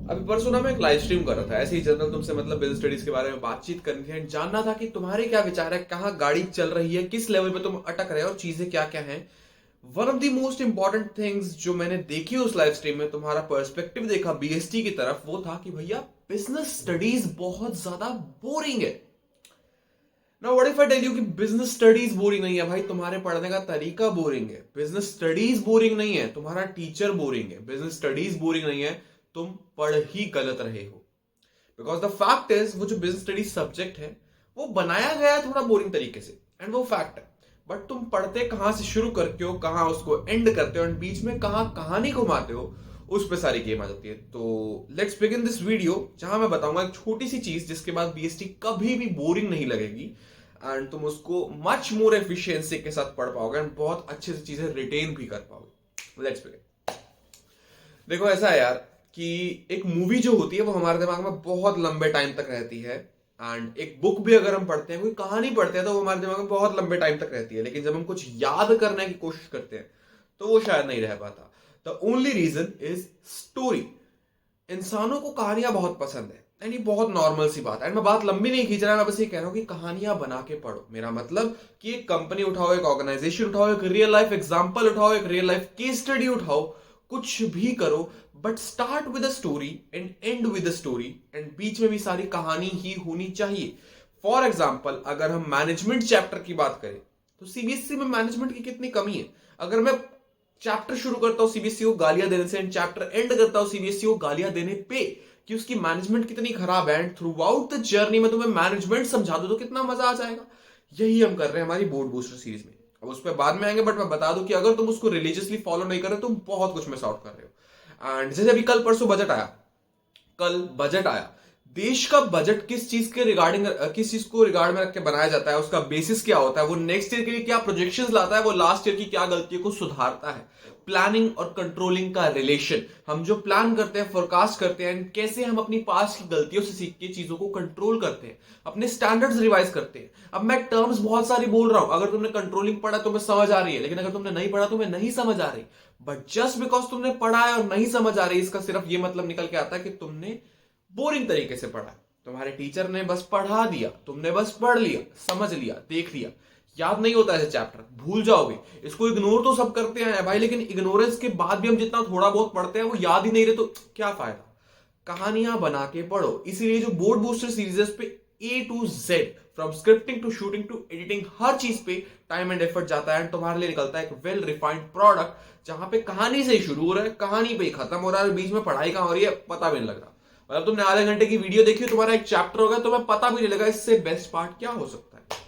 अभी परसों ना मैं एक लाइव स्ट्रीम कर रहा था, ऐसे ही जनरल तुमसे मतलब बिजनेस स्टडीज के बारे में बातचीत करनी थी एंड जानना था कि तुम्हारे क्या विचार है, कहाँ गाड़ी चल रही है, किस लेवल पे तुम अटक रहे हो और चीजें क्या क्या हैं। One of the most important things जो मैंने देखी उस लाइव स्ट्रीम में, तुम्हारा पर्सपेक्टिव देखा बीएसटी की तरफ, वो था कि भैया बिजनेस स्टडीज बहुत ज्यादा बोरिंग है। Now what if I tell you कि बिजनेस स्टडीज बोरिंग नहीं है भाई, तुम्हारे पढ़ने का तरीका बोरिंग है। बिजनेस स्टडीज बोरिंग नहीं है, तुम्हारा टीचर बोरिंग है। बिजनेस स्टडीज बोरिंग नहीं है, तुम पढ़ ही गलत रहे हो। बिकॉज द फैक्ट इज वो जो बिजनेस स्टडीज सब्जेक्ट है वो बनाया गया है थोड़ा बोरिंग तरीके से, एंड वो फैक्ट है। बट तुम पढ़ते कहां से शुरू करते हो, कहां उसको एंड करते हो, एंड बीच में कहां कहानी घुमाते हो, उस पे सारी गेम आ जाती है। तो लेट्स बिगिन दिस वीडियो, जहां मैं बताऊंगा एक छोटी सी चीज जिसके बाद बीएसटी कभी भी बोरिंग नहीं लगेगी एंड तुम उसको मच मोर एफिशिएंसी के साथ पढ़ पाओगे एंड बहुत अच्छे से चीजें रिटेन भी कर पाओगे। Let's begin. देखो ऐसा है यार कि एक मूवी जो होती है वो हमारे दिमाग में बहुत लंबे टाइम तक रहती है, एंड एक बुक भी अगर हम पढ़ते हैं, कोई कहानी पढ़ते हैं, तो वो हमारे दिमाग में बहुत लंबे टाइम तक रहती है। लेकिन जब हम कुछ याद करने की कोशिश करते हैं तो वो शायद नहीं रह पाता। The only reason is story. इंसानों को कहानियां बहुत पसंद है एंड ये बहुत नॉर्मल सी बात है। एंड मैं बात लंबी नहीं खींच रहा, मैं बस ये कह रहा हूं कि कहानियां बना के पढ़ो। मेरा मतलब कि एक कंपनी उठाओ, एक ऑर्गेनाइजेशन उठाओ, एक रियल लाइफ एग्जांपल उठाओ, एक रियल लाइफ केस स्टडी उठाओ, कुछ भी करो, but start with a story and end with a story, and बीच में भी सारी कहानी ही होनी चाहिए। फॉर एग्जाम्पल अगर हम मैनेजमेंट चैप्टर की बात करें तो सीबीएसई में मैनेजमेंट की कितनी कमी है। अगर मैं चैप्टर शुरू करता हूं सीबीएसई को गालियां देने से एंड चैप्टर एंड करता हूं सीबीएसई को गालियां देने पे कि उसकी मैनेजमेंट कितनी खराब है, and through out the journey में तुम्हें मैनेजमेंट समझा दो तो कितना मजा आ जाएगा। यही हम कर रहे हैं हमारी बोर्ड बूस्टर सीरीज में। अब उस पर बाद में आएंगे, बट मैं बता दूं कि अगर तुम उसको रिलीजियसली फॉलो नहीं कर रहे हो तुम बहुत कुछ मिस आउट कर रहे हो। एंड जैसे अभी कल परसों बजट आया, कल बजट आया, देश का बजट किस चीज के रिगार्डिंग, किस चीज को रिगार्ड में रख के बनाया जाता है, उसका बेसिस क्या होता है, वो नेक्स्ट ईयर के लिए क्या प्रोजेक्शंस लाता है, वो लास्ट ईयर की क्या गलतियों को सुधारता है। प्लानिंग और कंट्रोलिंग का रिलेशन, हम जो प्लान करते हैं, फोरकास्ट करते हैं, कैसे हम अपनी पास्ट की गलतियों से सीख के चीजों को कंट्रोल करते हैं, अपने स्टैंडर्ड्स रिवाइज करते हैं। अब मैं टर्म्स बहुत सारी बोल रहा हूं, अगर तुमने कंट्रोलिंग पढ़ा तुम्हें समझ आ रही है, लेकिन अगर तुमने नहीं पढ़ा तुम्हें नहीं समझ आ रही। बट जस्ट बिकॉज तुमने पढ़ा है और नहीं समझ आ रही, इसका सिर्फ ये मतलब निकल के आता है कि तुमने बोरिंग तरीके से पढ़ा। तुम्हारे टीचर ने बस पढ़ा दिया, तुमने बस पढ़ लिया, समझ लिया, देख लिया, याद नहीं होता ऐसे चैप्टर, भूल जाओगे। इसको इग्नोर तो सब करते हैं भाई, लेकिन इग्नोरेंस के बाद भी हम जितना थोड़ा बहुत पढ़ते हैं वो याद ही नहीं रहे तो क्या फायदा। कहानियां बना के पढ़ो। इसीलिए जो बोर्ड बूस्टर सीरीज पे A to Z, from scripting to shooting to editing, हर चीज पे टाइम एंड एफर्ट जाता है एंड तुम्हारे लिए निकलता है एक वेल रिफाइंड प्रोडक्ट, जहां पे कहानी से ही शुरू हो रहा है, कहानी पे ही खत्म हो रहा है, बीच में पढ़ाई कहां हो रही है पता भी नहीं लग रहा। मतलब तुमने आधे घंटे की वीडियो देखी, तुम्हारा एक चैप्टर होगा, तुम्हें पता भी नहीं लगा इससे बेस्ट पार्ट क्या हो सकता है।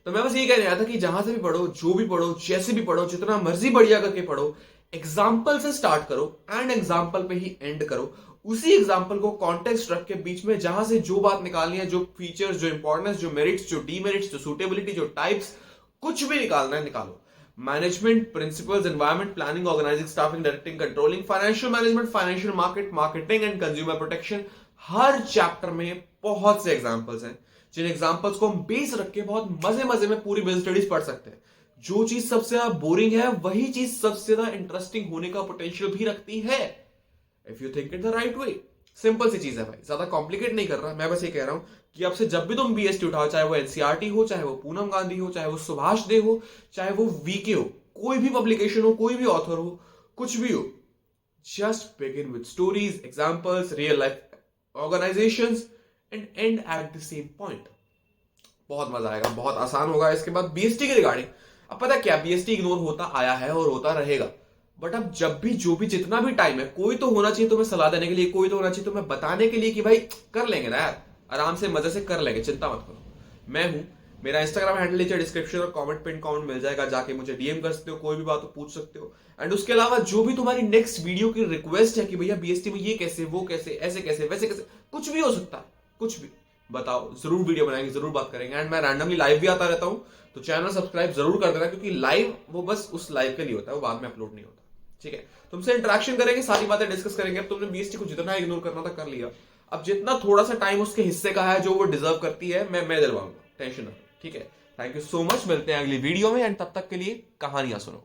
तो मैं बस ये कहने आया था कि जहां से भी पढ़ो, जो भी पढ़ो, जैसे भी पढ़ो, जितना मर्जी बढ़िया करके पढ़ो, एग्जाम्पल से स्टार्ट करो एंड एग्जाम्पल पे ही एंड करो। उसी एग्जाम्पल को कॉन्टेक्स्ट रख के बीच में जहां से जो बात निकालनी है, जो फीचर्स, जो इंपॉर्टेंस, जो मेरिट्स, जो डीमेरिट्स, जो सुटेबिलिटी, जो टाइप्स, कुछ भी निकालना है निकालो। Management principles, environment, planning, organising, staffing, directing, controlling, financial management, financial market, marketing and consumer protection, हर चैप्टर में बहुत से एग्जांपल्स हैं, जिन एग्जांपल्स को हम बेस रख के बहुत मजे मजे में पूरी बिजनेस स्टडीज पढ़ सकते हैं। जो चीज सबसे ज्यादा बोरिंग है वही चीज सबसे ज्यादा इंटरेस्टिंग होने का पोटेंशियल भी रखती है, if you think it the right way. Simple सी चीज है भाई, ज्यादा कॉम्प्लिकेट नहीं कर रहा। मैं बस ये कह रहा हूं कि अब से जब भी तुम बीएसटी उठाओ, चाहे वो एनसीईआरटी हो, चाहे वो पूनम गांधी हो, चाहे वो सुभाष डे हो, चाहे वो वीके हो, कोई भी पब्लिकेशन हो, कोई भी ऑथर हो, कुछ भी हो, just begin with stories, examples, real life organisations and and at the same point. बहुत मजा आएगा, बहुत आसान होगा। इसके बाद बीएसटी के रिगार्डिंग, अब पता क्या, बीएसटी इग्नोर होता आया है और होता रहेगा, बट अब जब भी जो भी जितना भी टाइम है, कोई तो होना चाहिए तुम्हें सलाह देने के लिए, कोई तो होना चाहिए तुम्हें बताने के लिए कि भाई कर लेंगे ना यार, आराम से मजे से कर लेंगे, चिंता मत करो। मैं हूं, मेरा इंस्टाग्राम हैंडल नीचे डिस्क्रिप्शन और कमेंट पिन कमेंट मिल जाएगा, जाके मुझे डीएम कर सकते हो, कोई भी बात हो पूछ सकते हो। एंड उसके अलावा जो भी तुम्हारी नेक्स्ट वीडियो की रिक्वेस्ट है कि भैया बीएसटी में ये कैसे, वो कैसे, ऐसे कैसे, वैसे कैसे, कुछ भी हो सकता है, कुछ भी बताओ, जरूर वीडियो बनाएंगे, जरूर बात करेंगे। एंड मैं रैंडमली लाइव भी आता रहता हूं, तो चैनल सब्सक्राइब जरूर कर देना, क्योंकि लाइव वो बस उस लाइव के लिए होता है, वो बाद में अपलोड नहीं होता। ठीक है, तुमसे इंटरेक्शन करेंगे, सारी बातें डिस्कस करेंगे। अब तुमने बीएसटी को जितना इग्नोर करना था कर लिया, अब जितना थोड़ा सा टाइम उसके हिस्से का है जो वो डिजर्व करती है, मैं दिलवाऊंगा, टेंशन ना। ठीक है, थैंक यू सो मच, मिलते हैं अगली वीडियो में, एंड तब तक के लिए कहानियां सुनो।